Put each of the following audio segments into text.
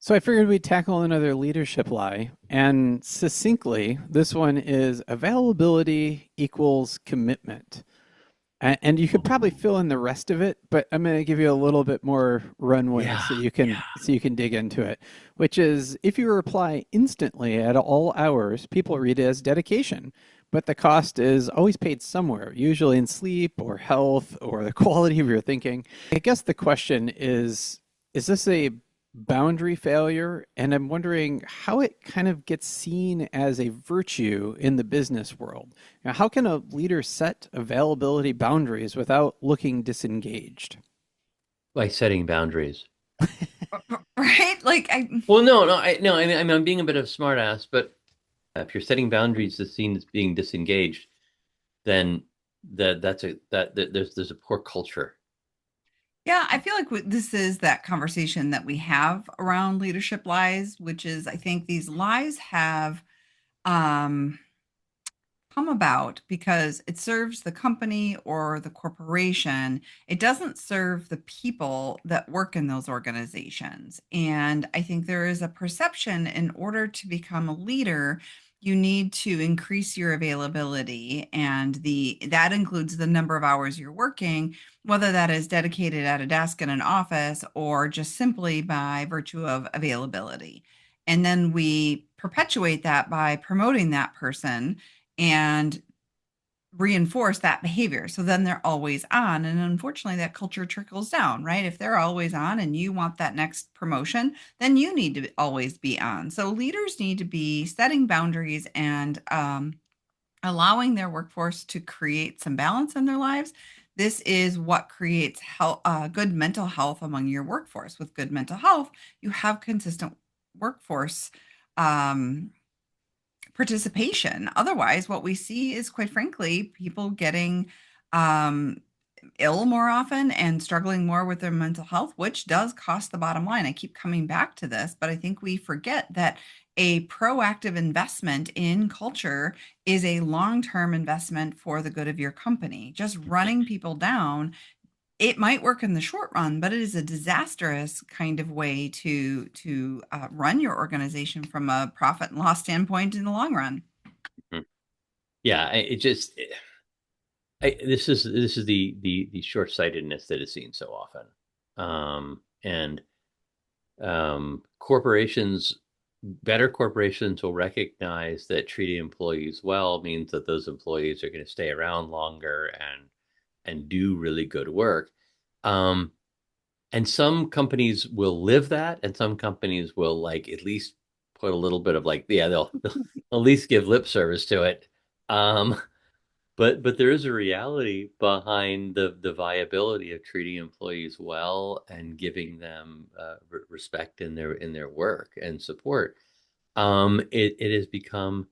So I figured we'd tackle another leadership lie. And succinctly, this one is availability equals commitment. And you could probably fill in the rest of it, but I'm going to give you a little bit more runway Yeah, so you yeah. can dig into it, which is if you reply instantly at all hours, people read it as dedication. But the cost is always paid somewhere, usually in sleep or health or the quality of your thinking. I guess the question is this a boundary failure? And I'm wondering how it kind of gets seen as a virtue in the business world. Now, how can a leader set availability boundaries without looking disengaged? By setting boundaries. Right? Like I Well, no. I mean, I'm being a bit of a smart ass, but if you're setting boundaries as seen as being disengaged, then there's a poor culture. Yeah, I feel like this is that conversation that we have around leadership lies, which is I think these lies have um come about because it serves the company or the corporation. It doesn't serve the people that work in those organizations. And I think there is a perception in order to become a leader, you need to increase your availability and the that includes the number of hours you're working, whether that is dedicated at a desk in an office or just simply by virtue of availability. And then we perpetuate that by promoting that person and reinforce that behavior. So then they're always on. And unfortunately, that culture trickles down, right? If they're always on and you want that next promotion, then you need to always be on. So leaders need to be setting boundaries and allowing their workforce to create some balance in their lives. This is what creates good mental health among your workforce. With good mental health, you have consistent workforce um, participation. Otherwise, what we see is quite frankly people getting um, ill more often and struggling more with their mental health, which does cost the bottom line. I keep coming back to this, but I think we forget that a proactive investment in culture is a long term investment for the good of your company. Just running people down, it might work in the short run, but it is a disastrous kind of way to run your organization from a profit and loss standpoint in the long run. Mhm. Yeah, it just this is the short-sightedness that is seen so often. And corporations, better corporations will recognize that treating employees well means that those employees are going to stay around longer and do really good work. Um, and some companies will live that, and some companies will like at least put a little bit of like, yeah, they'll at least give lip service to it. Um, but there is a reality behind the viability of treating employees well and giving them respect in their work and support. It has become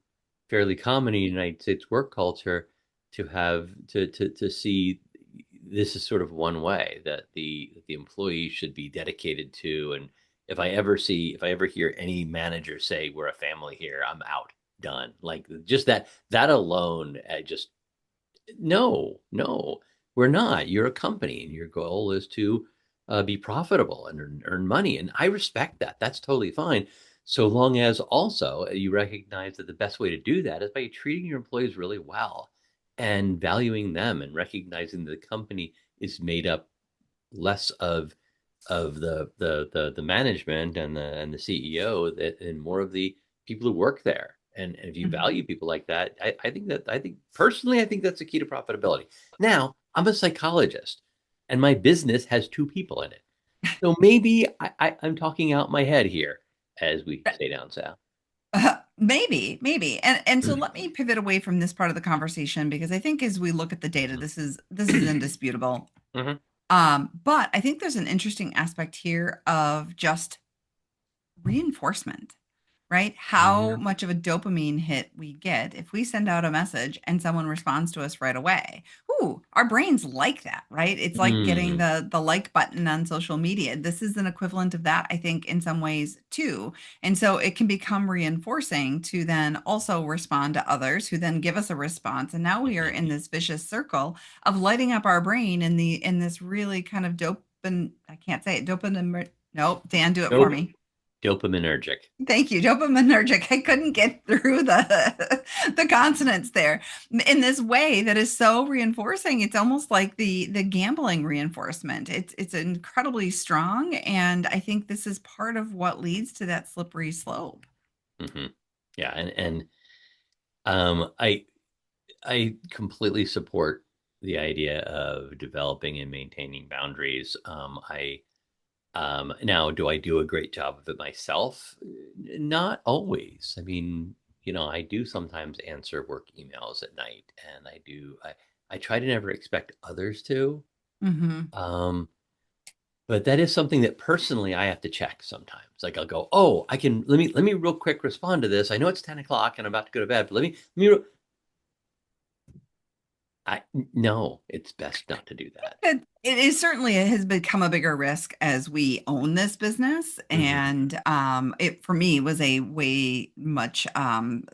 fairly common in the United States work culture to have to see this is sort of one way that the employee should be dedicated to. And if I ever hear any manager say we're a family here, I'm out, done. Like just that alone, just no, we're not. You're a company, and your goal is to be profitable and earn money. And I respect that. That's totally fine. So long as also you recognize that the best way to do that is by treating your employees really well and valuing them and recognizing that the company is made up less of the management and the CEO that and more of the people who work there. And if you Mhm. value people like that, I think personally, I think that's the key to profitability. Now, I'm a psychologist and my business has two people in it. So maybe I'm talking out my head here, as we say down south. Maybe. And so let me pivot away from this part of the conversation because I think as we look at the data, this is indisputable. Mhm. But I think there's an interesting aspect here of just reinforcement, right? How Yeah. much of a dopamine hit we get if we send out a message and someone responds to us right away. Ooh, our brains like that, right? It's like getting Mm. the like button on social media. This is an equivalent of that, I think, in some ways too. And so it can become reinforcing to then also respond to others who then give us a response. And now we are in this vicious circle of lighting up our brain in this really kind of dopamine, I can't say it, dopamine. Nope, Dan, do it for Nope. me. Dopaminergic. Thank you. Dopaminergic. I couldn't get through the the consonants there in this way that is so reinforcing. It's almost like the gambling reinforcement. It's incredibly strong, and I think this is part of what leads to that slippery slope. Hmm. Yeah, and I completely support the idea of developing and maintaining boundaries. I Now, do I do a great job of it myself? Not always. I mean, I do sometimes answer work emails at night, and I try to never expect others to. Hmm. Um, but that is something that personally I have to check sometimes. Like I'll go, oh, let me real quick respond to this. I know it's 10 o'clock and I'm about to go to bed, but I no, it's best not to do that. It is certainly it has become a bigger risk as we own this business, Hmm. and it for me was a way much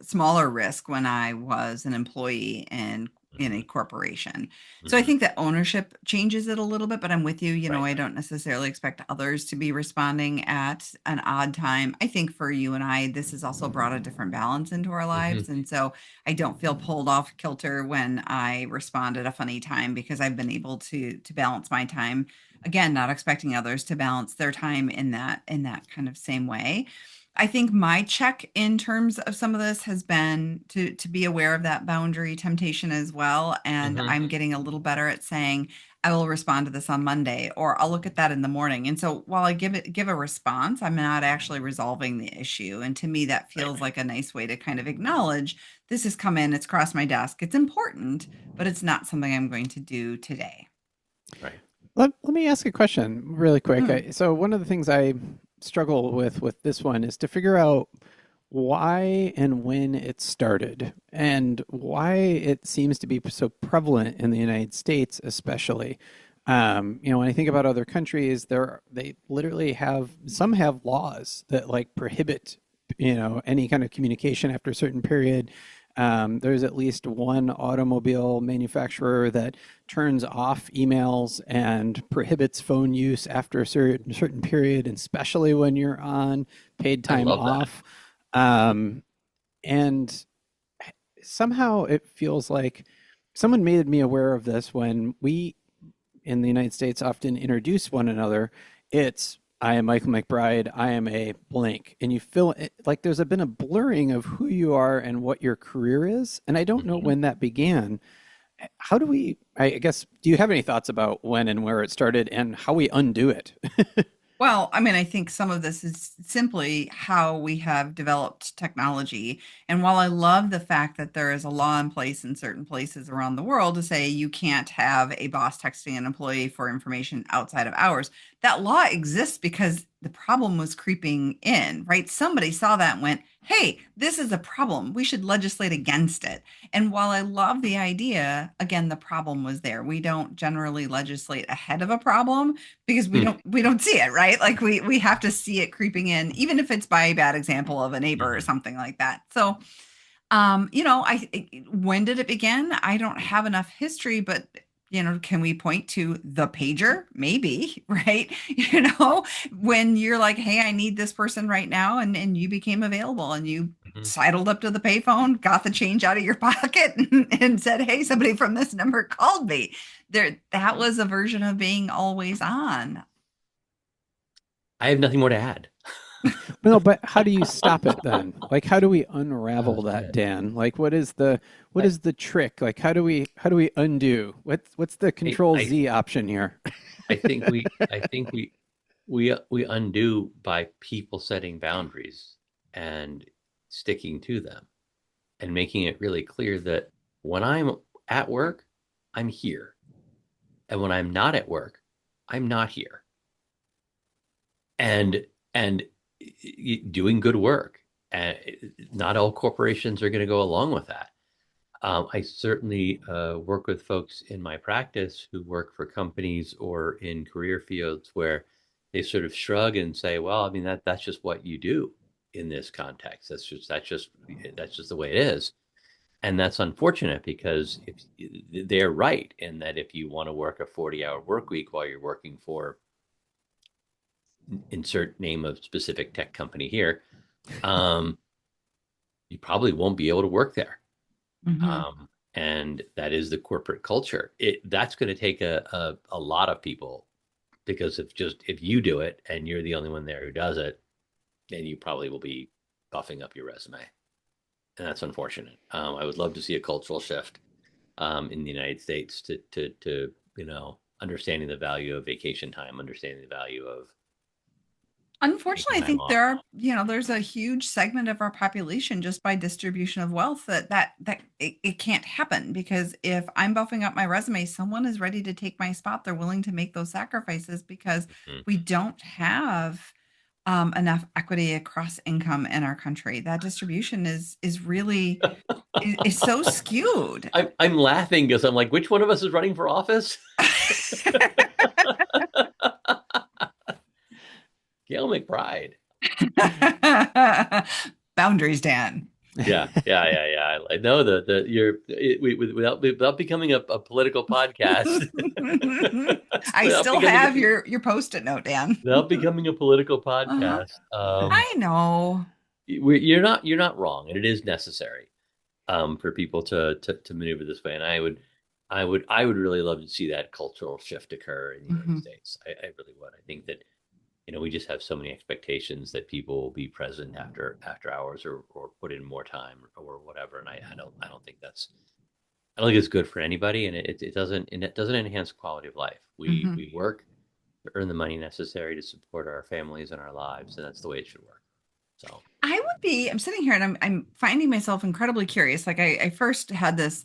smaller risk when I was an employee in a Hmm. corporation. So I Hmm. think that ownership changes it a little bit, but I'm with you. Right. I don't necessarily expect others to be responding at an odd time. I think for you and I, this has also brought a different balance into our Hmm. lives, and so I don't feel pulled off kilter when I respond at a funny time because I've been able to balance my time. Again, not expecting others to balance their time in that kind of same way. I think my check in terms of some of this has been to be aware of that boundary temptation as well. And Hmm. I'm getting a little better at saying, I will respond to this on Monday, or I'll look at that in the morning. And so while I give a response, I'm not actually resolving the issue. And to me, that Right. feels like a nice way to kind of acknowledge this has come in, it's crossed my desk. It's important, but it's not something I'm going to do today. Right. Let me ask a question really quick. Mm. So one of the things I struggle with this one is to figure out why and when it started and why it seems to be so prevalent in the United States, especially. When I think about other countries, they literally some have laws that like prohibit, any kind of communication after a certain period. There's at least one automobile manufacturer that turns off emails and prohibits phone use after a certain period, and especially when you're on paid I time love that. off. Um, and somehow it feels like someone made me aware of this when we in the United States often introduce one another. It's I am Michael McBride. I am a blank, and you feel it, like been a blurring of who you are and what your career is. And I don't know Hmm. when that began. How do we? I guess. Do you have any thoughts about when and where it started and how we undo it? Well, I mean, I think some of this is simply how we have developed technology. And while I love the fact that there is a law in place in certain places around the world to say you can't have a boss texting an employee for information outside of hours, that law exists because the problem was creeping in, right? Somebody saw that and went, hey, this is a problem. We should legislate against it. And while I love the idea, again, the problem was there. We don't generally legislate ahead of a problem because we Hmm. don't see it, right? Like we have to see it creeping in, even if it's by a bad example of a neighbor or Hmm. something like that. So when did it begin? I don't have enough history, but can we point to the pager? Maybe, right? When you're like, hey, I need this person right now, and you became available and you Hmm. sidled up to the payphone, got the change out of your pocket, and said, hey, somebody from this number called me. That was a version of being always on. I have nothing more to add. No, but how do you stop it then? Like, how do we Oh, unravel that, shit. Dan? Like, what I, is the trick? Like, how do we undo? What's the I, Control I, Z option here? I think we undo by people setting boundaries and sticking to them and making it really clear that when I'm at work, I'm here. And when I'm not at work, I'm not here. And doing good work. And not all corporations are going to go along with that. I certainly work with folks in my practice who work for companies or in career fields where they sort of shrug and say, "Well, I mean that's just what you do in this context. That's just the way it is." And that's unfortunate because if they're right in that if you want to work a 40-hour work week while you're working for insert name of specific tech company here, um, you probably won't be able to work there. Hmm. And that is the corporate culture. That's going to take a lot of people, because if you do it and you're the only one there who does it, then you probably will be buffing up your resume, and that's unfortunate. I would love to see a cultural shift in the United States to understanding the value of vacation time, understanding the value of taking Unfortunately, I time think off. there's a huge segment of our population just by distribution of wealth that it can't happen because if I'm buffing up my resume, someone is ready to take my spot. They're willing to make those sacrifices because we Mhm. don't have enough equity across income in our country. That distribution is really is so skewed. I'm laughing because I'm like, which one of us is running for office? Gail McBride. Boundaries, Dan. Yeah. I know the you're without becoming a political podcast, I without still becoming have your post-it note, Dan. without becoming a political Uh-huh. podcast. I know. You're not wrong, and it is necessary for people to maneuver this way. And I would really love to see that cultural shift occur in the United Mhm. States. I really would. I think that we just have so many expectations that people will be present after hours, or put in more time or whatever. And I don't think it's good for anybody, and it doesn't enhance quality of life. We Mhm. we work to earn the money necessary to support our families and our lives, and that's the way it should work. So I'm sitting here and I'm finding myself incredibly curious. Like I first had this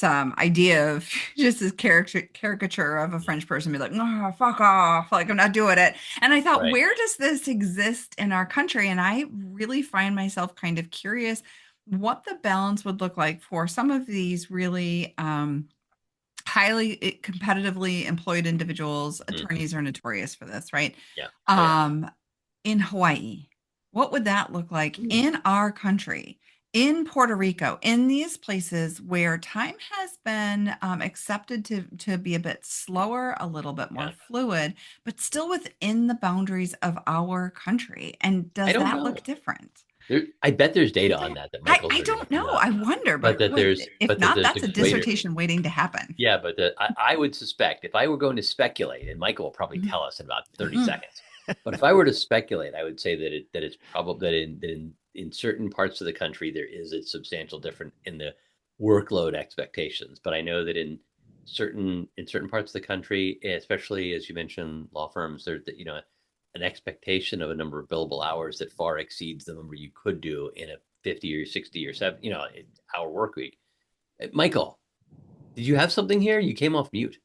idea of just this caricature of a French person be like, oh, fuck off. Like I'm not doing it. And I thought, right. where does this exist in our country? And I really find myself kind of curious what the balance would look like for some of these really highly competitively employed individuals. Mhm. Attorneys are notorious for this, right? Yeah. Oh yeah. Um, in Hawaii, what would that look like Mm. in our country, in Puerto Rico, in these places where time has been accepted to be a bit slower, a little bit more Yeah. fluid, but still within the boundaries of our country? And I does don't that look know. different? I bet there's I data on don't. that I, Michael's I never going to don't come know. out. I wonder, But but that there's if but that not, there's a that's a greater. dissertation waiting to happen. Yeah, but I would suspect, if I were going to speculate, and Michael will probably Mhm. tell us in about 30 Mhm. seconds, but if I were to speculate, I would say that it's probably that in certain parts of the country there is a substantial difference in the workload expectations. But I know that in certain parts of the country, especially as you mentioned, law firms, there's an expectation of a number of billable hours that far exceeds the number you could do in a 50 or 60 or 70 hour work week. Michael, did you have something here? You came off mute.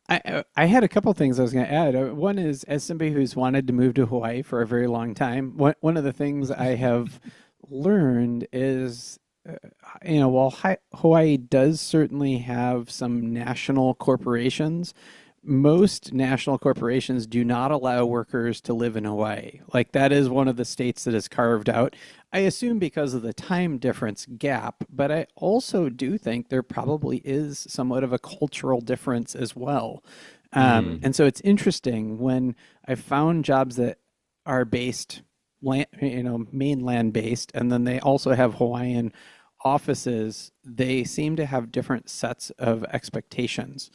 I had a couple things I was going to add. One is, as somebody who's wanted to move to Hawaii for a very long time, one of the things I have learned is, uh, while Hawaii does certainly have some national corporations, most national corporations do not allow workers to live in Hawaii. Like that is one of the states that is carved out. I assume because of the time difference gap, but I also do think there probably is somewhat of a cultural difference as well. Mm, And so it's interesting when I found jobs that are based land, mainland based, and then they also have Hawaiian offices. They seem to have different sets of expectations,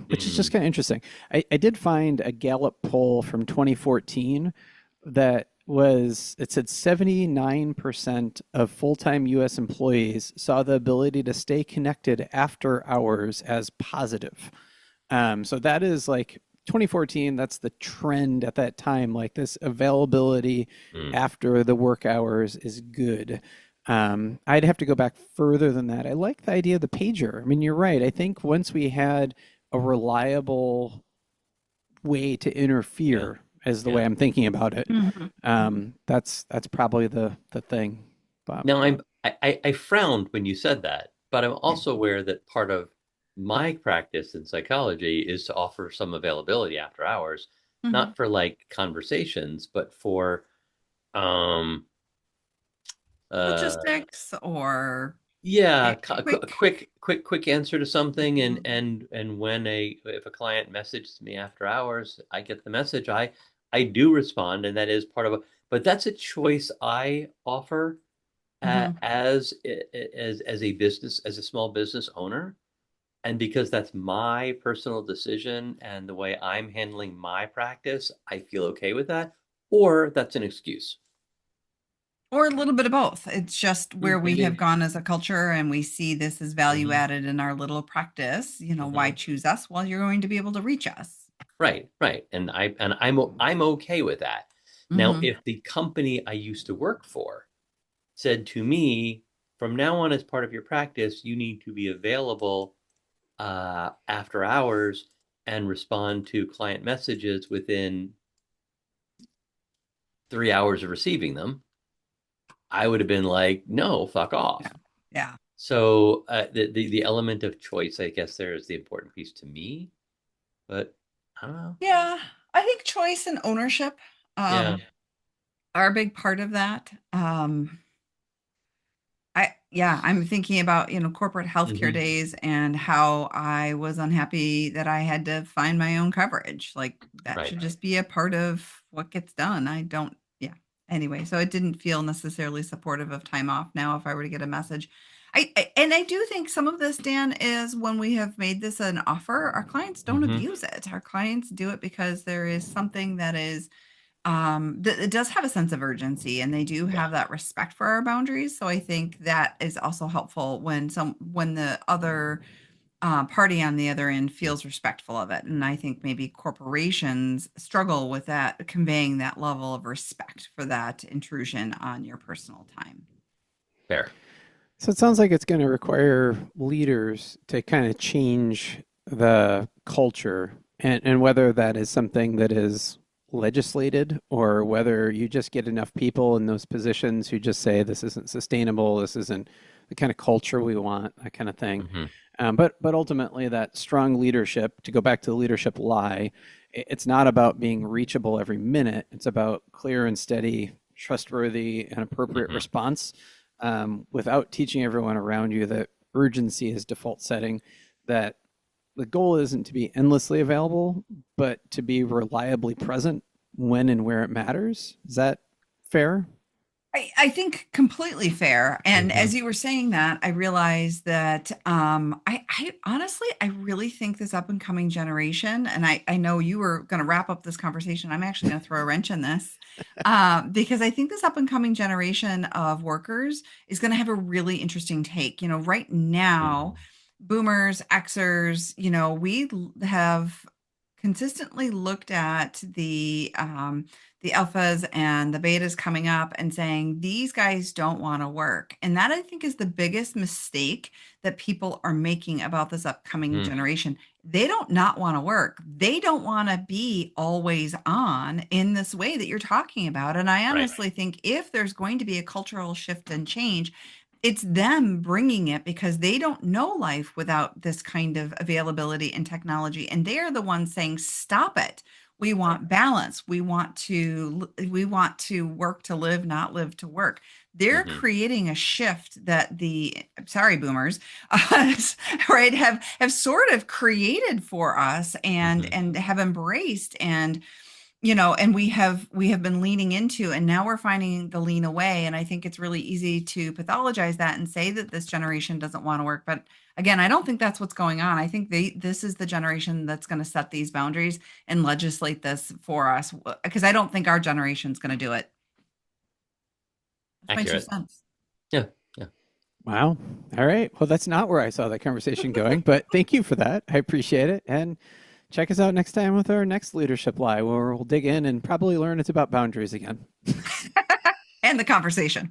which is just mm, kind of interesting. I did find a Gallup poll from 2014 that it said 79% of full-time US employees saw the ability to stay connected after hours as positive. So that is like 2014, that's the trend at that time. Like this availability mm. after the work hours is good. I'd have to go back further than that. I like the idea of the pager. I mean, you're right. I think once we had a reliable way to Yeah, interfere, is the way yeah. I'm thinking about it. Mhm. Mhm. That's probably the thing. But Now I frowned when you said that, but I'm also aware that part of my practice in psychology is to offer some availability after hours, Mhm. not for like conversations, but for um uh Logistics or yeah, a a quick. quick answer to something, and Mhm. and and when a if a client messages me after hours, I get the message. I do respond, and that is part of it. But that's a choice I offer Hmm. as a business, as a small business owner. And because that's my personal decision and the way I'm handling my practice, I feel okay with that. Or that's an excuse. Or a little bit of both. It's just where we have Maybe. gone as a culture and we see this as value Hmm. added in our little practice. Why Hmm. choose us? Well, you're going to be able to reach us. Right, right. And I'm okay with that. Now, Hmm. if the company I used to work for said to me, from now on, as part of your practice, you need to be available after hours and respond to client messages within 3 hours of receiving them, I would have been like, no, fuck Yeah. off. Yeah. So the element of choice, I guess, there is the important piece to me. But I don't know. Yeah. I think choice and ownership Yeah. are a big part of that. I'm thinking about, corporate healthcare Hmm. days and how I was unhappy that I had to find my own coverage. Like that Right. should just be a part of what gets done. I don't, yeah. Anyway, so it didn't feel necessarily supportive of time off now if I were to get a message. And I do think some of this, Dan, is when we have made this an offer, our clients don't Hmm. abuse it. Our clients do it because there is something that is it does have a sense of urgency and they do Yeah. have that respect for our boundaries. So I think that is also helpful when the other party on the other end feels respectful of it. And I think maybe corporations struggle with that, conveying that level of respect for that intrusion on your personal time. Fair. So it sounds like it's going to require leaders to kind of change the culture, and whether that is something that is legislated or whether you just get enough people in those positions who just say this isn't sustainable, this isn't the kind of culture we want, that kind of thing. Hmm. But ultimately, that strong leadership, to go back to the leadership lie, it's not about being reachable every minute. It's about clear and steady, trustworthy, and appropriate Hmm. response, without teaching everyone around you that urgency is default setting, that the goal isn't to be endlessly available, but to be reliably present when and where it matters. Is that fair? I think completely fair. And Hmm. as you were saying that, I realized that I honestly, I really think this up and coming generation, and I know you were going to wrap up this conversation. I'm actually going to throw a wrench in this because I think this up and coming generation of workers is going to have a really interesting take. Right now, Hmm. boomers, Xers, have consistently looked at the alphas and the betas coming up and saying these guys don't want to work. And that I think is the biggest mistake that people are making about this upcoming Hmm. generation. They don't not want to work. They don't want to be always on in this way that you're talking about. And I Right. honestly think if there's going to be a cultural shift and change, it's them bringing it because they don't know life without this kind of availability and technology. And they're the ones saying, stop it. We Right. want balance. We want to work to live, not live to work. They're Hmm. creating a shift that the sorry boomers, right, have sort of created for us and Hmm. and have embraced and we have been leaning into, and now we're finding the lean away. And I think it's really easy to pathologize that and say that this generation doesn't want to work, but again, I don't think that's what's going on. I think this is the generation that's going to set these boundaries and legislate this for us, because I don't think our generation's going to do it. That's my two Accurate. cents. Yeah. Yeah. Wow. All right. Well, that's not where I saw that conversation going, but thank you for that. I appreciate it. And check us out next time with our next leadership lie, where we'll dig in and probably learn it's about boundaries again. And the conversation.